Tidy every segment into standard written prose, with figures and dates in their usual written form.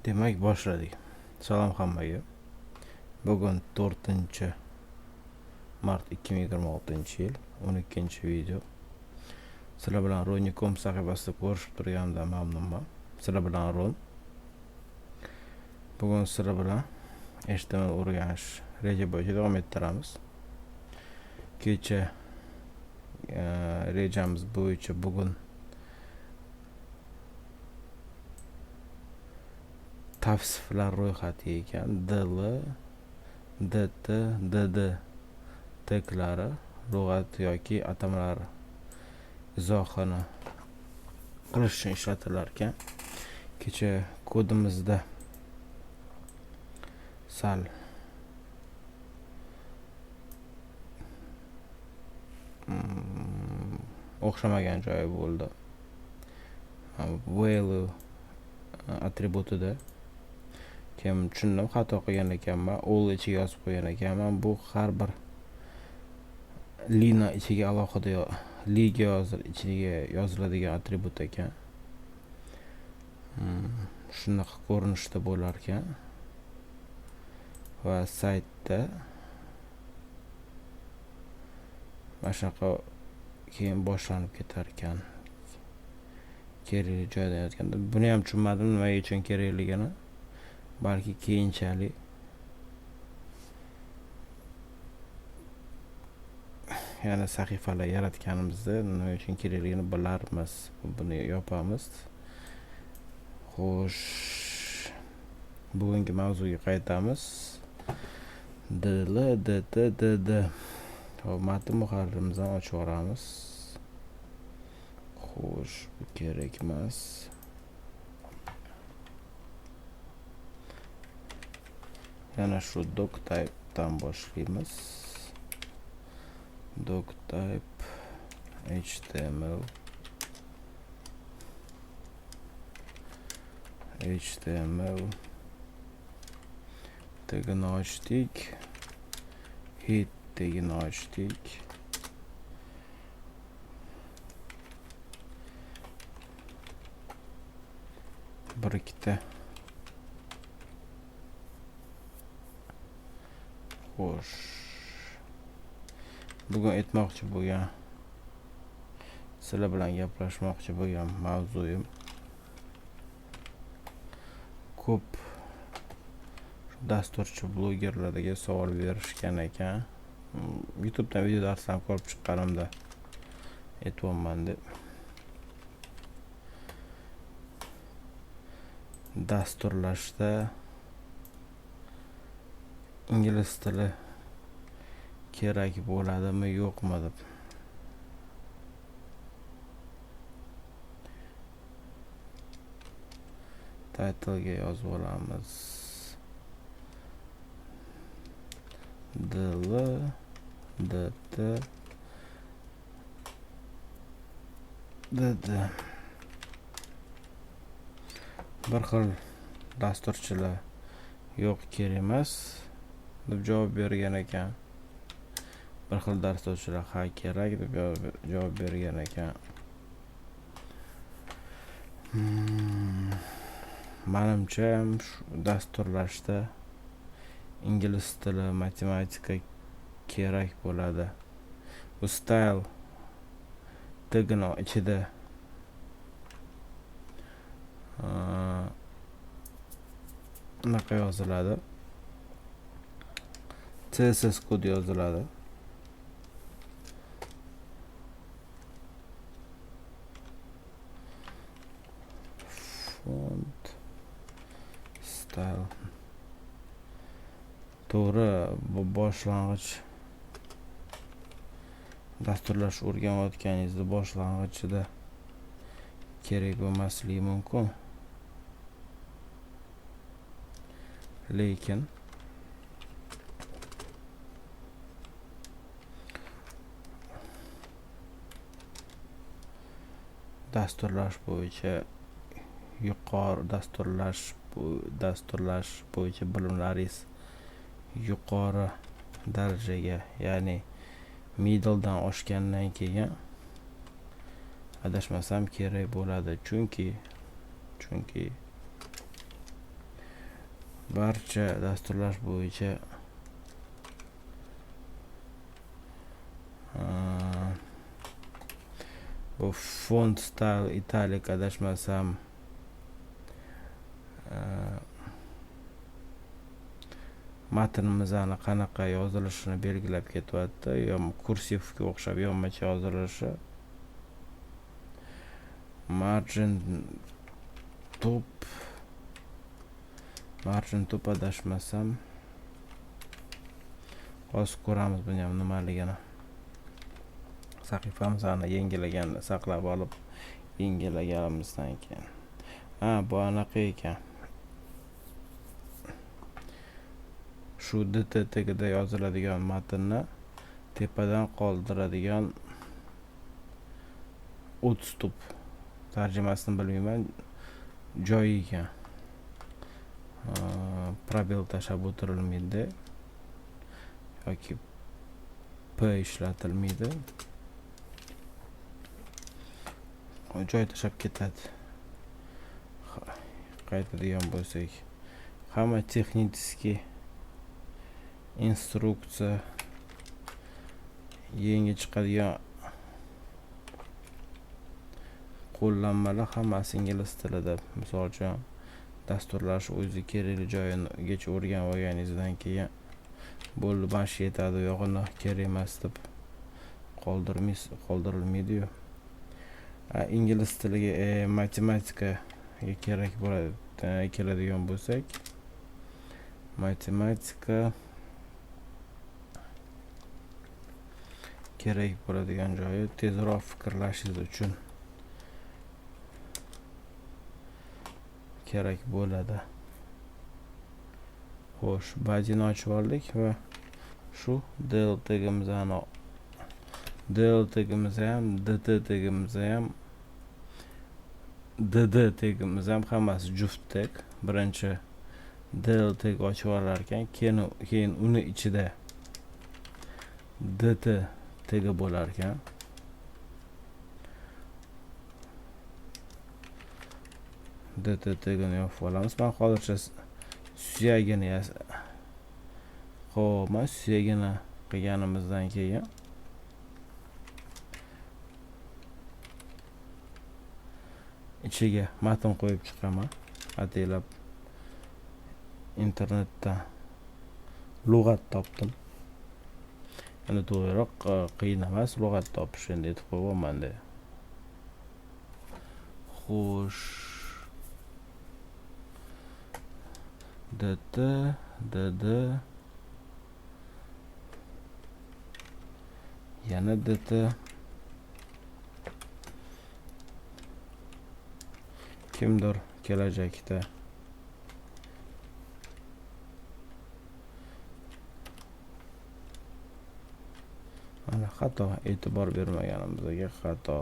Demak, boshladik. Salom hammaga. Bugun 4-mart 2026-yil 12-video. Sizlar bilan Roni.com sahifasida ko'rishib turganimdan mamnunman. Sizlar bilan Ron. Bugun sizlar bilan HTML o'rganish reja bo'yicha davom ettiramiz. Kecha rejamiz bo'yicha bugun tavsiflar ro'yxati ekan. DL, DT, DD teklari lug'at yoki atamalar izohini qilish uchun ishlatilar ekan. Kecha kodimizda sal o'xshamagan joyi bo'ldi. Value atributida keyin tushundim, xato qilgan ekanman. All ichiga yozib qo'ygan ekanman. Bu har bir lina ichiga alohida liga ichiga yoziladigan atribut ekan. Shunaqa ko'rinishda bo'lar ekan. Va saytda mana shunaqa keyin boshlanib ketar ekan. Kerakli joyda yozganda buni ham tushunmadim, nima uchun kerakligini. Balki keyinchalik yana sahifalar yaratganimizda nima uchun kerakligini bilarmiz. Buni yopamiz. Xo'sh, bugungi mavzuga qaytamiz. DL, DT, DD. Hop, matn muharririmizni ochib yuboramiz. Xo'sh, bu kerak emas. Yana shu doctype'dan boshlaymiz. Doctype HTML tagini ochdik. Hit tagini ochdik. Bir ikkita xo'sh, bugun aytmoqchi bo'lgan, sizlar bilan gaplashmoqchi bo'lgan mavzuyim ko'p dasturchi blogerlarga savol berishgan ekan. YouTubedan video darslarni ko'rib chiqqanimda aytmoqman deb. Dasturlashda ingliz tili kerak bo'ladimi yo'qmi deb. Title'ga yozib olamiz. DL, DT, DD. Bir xil dasturchilar yo'q, kerak emas deb javob bergan ekan. Bir xil dasturchilar ha kerak deb javob bergan ekan. Menimcha dasturlashda ingliz tili, matematika kerak bo'ladi. Bu style tagini ichida bunaqa yoziladi. CSS kod yoziladi. Font style. To'g'ri, bu boshlang'ich dasturlash o'rganayotganingizda boshlang'ichida kerak bo'lmasligi mumkin. Lekin dasturlash bo'yicha yuqori dasturlash bo'yicha bilimlaringiz yuqori darajaga, ya'ni middledan oshgandan keyin adashmasam kerak bo'ladi. Chunki barcha dasturlash bo'yicha bu font style italic adashmasam matnimizni qanaqa yozilishini belgilab ketyapti. Yo kursivga o'xshab yonmacha yozilishi. Margin top adashmasam hozir ko'ramiz buni ham nimaligini. Sahifamizni yangilaganini saqlab olib yangilaganimizdan keyin bu anaqa ekan. Shu dt tagida yoziladigan matnni tepadan qoldiradigan 30 tup tarjimasini bilmayman joyi ekan. Probel tashlab o'tirilmaydi yoki p ishlatilmaydi. Joy tashlab ketadi. Qaytadigan bo'lsak, hamma texnический instruksiya yangi chiqadigan qo'llanmalar hammasi ingliz tilida. Misol uchun dasturlash o'zi kerakli joyigacha o'rganib olganingizdan keyin bo'ldi, mana shu yetadi, yog'ini kerak emas deb qoldirilmaydi-yu. Ingliz tiliga matematikaga kerak keladigan bo'lsak, matematika kerak bo'ladigan joyi tezroq fikrlashingiz uchun kerak bo'ladi. Xo'sh, bazani ochib oldik va shu del tagimizni ham dt tagimiz ham hammasi juft tag. Birinchi del tag ochib olar ekan, keyin uni ichida dt tagi bo'lar ekan. dt tagini yopib olamiz. Men hozircha suyagini suyagini qilganimizdan keyin ichiga matn qo'yib chiqaman. Ataylab internetdan lug'at topdim. Endi to'g'riroq qiyin emas lug'at topish, endi aytib qo'yaman de. Xo'sh, dt yana dt kimdir kelajakda mana xato e'tibor bermaganimizga xato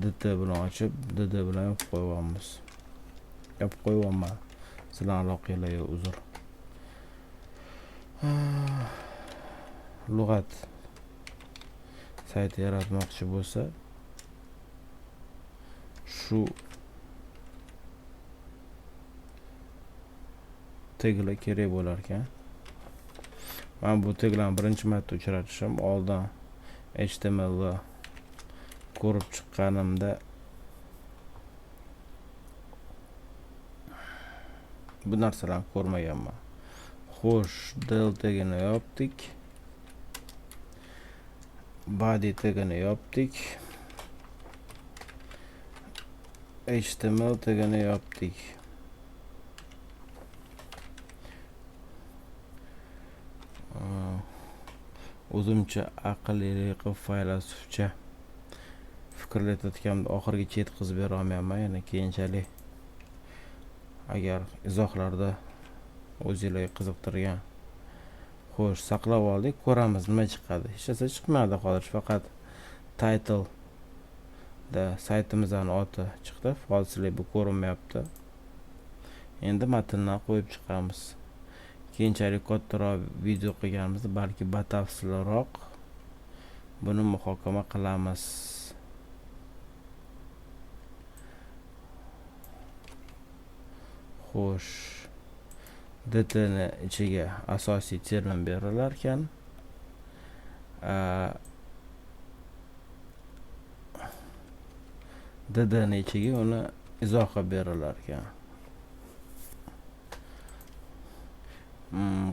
dt bilan ochib dd bilan yopib qo'yapman. Sizlar aloqangizga uzr. Lug'at sayti yaratmoqchi bo'lsa, shu taglar kerak bo'lar ekan. Men bu taglarni birinchi marta uchratishim. Oldin HTML va ko'rib chiqqanimda bu narsalarni ko'rmaganman. Xo'sh, del tagini yopdik. Body tagini yopdik. HTML tagini yopdik. O'zimcha aqlli qilib faylasufcha fikrlayotganimda oxirigacha yetkazib bera olmayapman. Yana keyinchalik agar izohlarda o'zingizlarga qiziqtirgan. Xo'sh, saqlab oldik. Ko'ramiz nima chiqadi. Hech narsa chiqmadi hozir. Faqat title da saytimizning oti chiqdi. Hozir bu ko'rinmayapti. Endi matnni qo'yib chiqamiz. Keyinchalik kattaroq video qilganimizda balki batafsilroq buni muhokama qilamiz. Xo'sh, dt ni ichiga asosiy termin berilar ekan. dd ni ichiga uni izoha berilar ekan.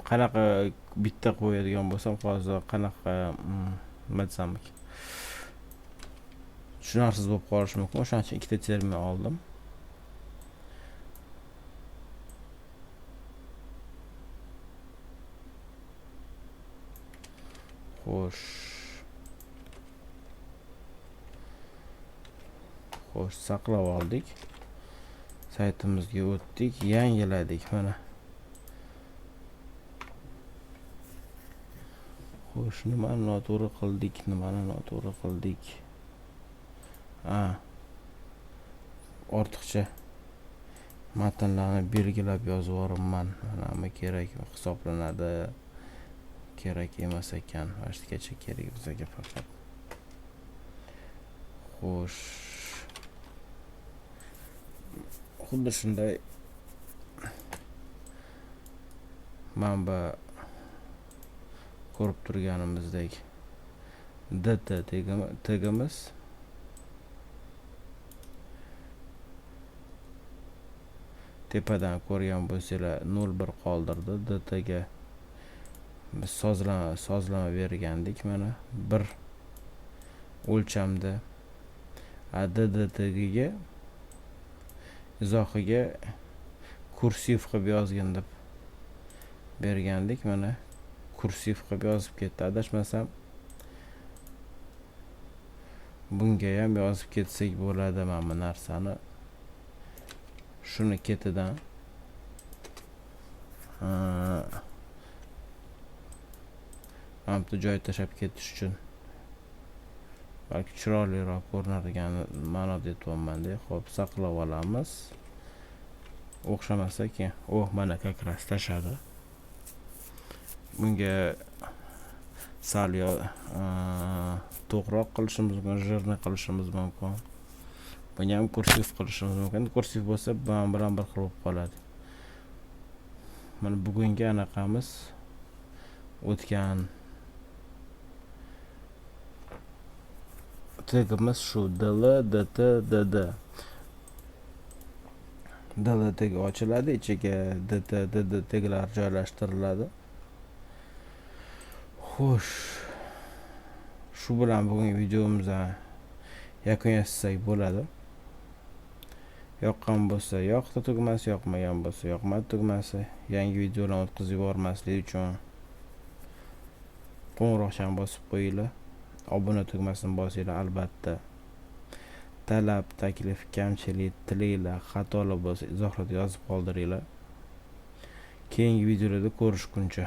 Qanaqa bitta qo'yadigan bo'lsam, hozir qanaqa nima desam ekan, tushunarsiz bo'lib qolishi mumkin. O'shaning uchun ikkita termin oldim. Xo'sh, saqlab oldik. Saytimizga o'tdik, yangiladik mana. Xo'sh, nimani noto'g'ri qildik? Ortiqcha matnlarni belgilab yozib yuboribman. Mana kerak hisoblanadi. Kerak emas ekan. Vaqtgacha kerak bizga faqat. Xo'sh, xuddi shunday manba ko'rib turganimizdek dt tegimiz tepadan ko'rgan bo'lsanglar 01 qoldirdi. dt ga biz sozlama bergandik. Mana bir o'lchamda dd ga izohiga kursiv qilib yozgin deb bergandik. Mana kursiv qilib yozib ketdi. Adashmasam bunga ham yozib ketsak bo'ladi mana bu narsani. Shuni ketidan mana bu joy tashlab ketish uchun balki chiroyliroq ko'rinadigan ma'noda aytyapman-da. Xo'p, saqlab olamiz. O'xshamasa keyin mana как раз tashladi. Bunga sal to'g'riroq qilishimiz mumkin, jирni qilishimiz mumkin. Buni ham kursiv qilishimiz mumkin. Kursiv bo'lsa bilan bir xil bo'lib qoladi. Mana bugungi anaqamiz o'tgan tegimiz shu dl dt dd. dl tegi ochiladi, ichiga dt dd teglar joylashtiriladi. Xo'sh, shu bilan bugungi videomizni yakun yasasak bo'ladi. Yoqqan bo'lsa yoqdi tugmasi, yoqmagan bo'lsa yoqmadi tugmasi. Yangi videolarni o'tkazib yubormaslik uchun qo'ng'iroqchani bosib qo'yinglar. Obuna tugmasini bosinglar. Albatta talab, taklif, kamchilik, tilinglar, xatolar bo'lsa izohlarda yozib qoldiringlar. Keyingi videolarda ko'rishguncha